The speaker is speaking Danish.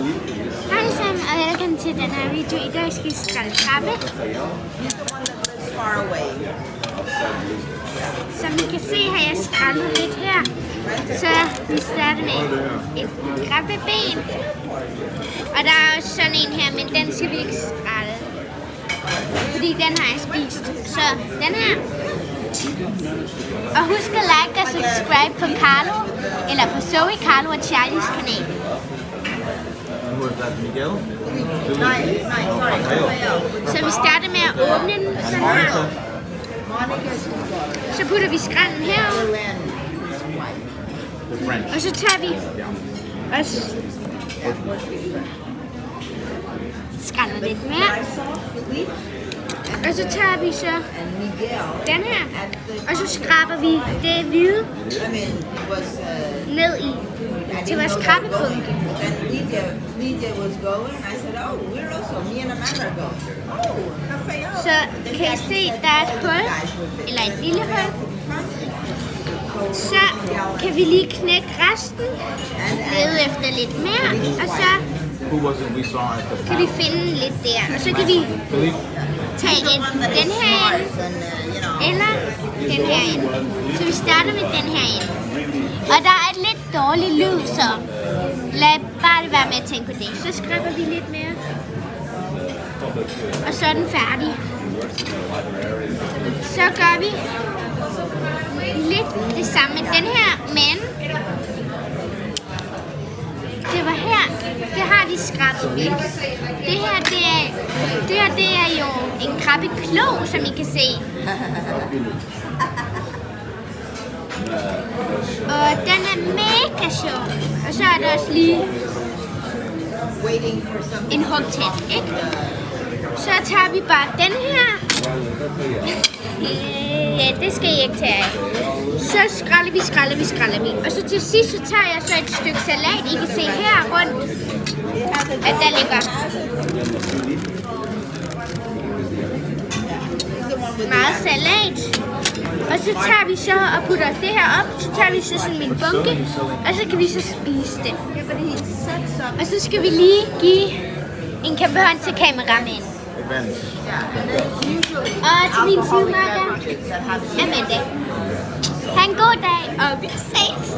Hej sammen, og velkommen til den her video. I dag skal vi skrælle krabbe. Som I kan se, har jeg skrællet lidt her. Så vi starter med et krabbeben. Og der er også sådan en her, men den skal vi ikke skrælle. Fordi den har jeg spist. Så den her. Og husk at like og subscribe på Carlo, eller på Zoe, Carlo og Charlies kanal. Who is that, Miguel? Så vi starter med at åbne den sådan her. Så putter vi skrællen herover. Og så tager vi også skræller lidt mere. Og så tager vi så den her, og så skraber vi det hvide ned i til vores krabbepunke. Så kan I se, der er et hul, eller et lille hul. Så kan vi lige knække resten, lede efter lidt mere, og så kan vi finde lidt der. Og så kan vi tage den her ind, eller den her ind. Så vi starter med den her ind. Og der er et lidt dårligt lyd, så lad bare det være med at tænke på det. Så skraber vi lidt mere. Og så er den færdig. Så gør vi lidt det samme med den her, men det var her, det har de skrabet væk. Det her er jo en krabbeklo, som I kan se. Og den er mega sjov. Og så er der også lige en hugtæt, ikke? Så tager vi bare den her. Ja, det skal I ikke tage af. Så skræller vi. Og så til sidst, så tager jeg så et stykke salat. I kan se her rundt, at der ligger meget salat. Og så tager vi så og putter det her op. Så tager vi så sådan en bunke, og så kan vi så spise det. Og så skal vi lige give en kæmpe hånd til kameramanden. Og til min sidemarker, Amanda. Ha' en god dag, og vi ses!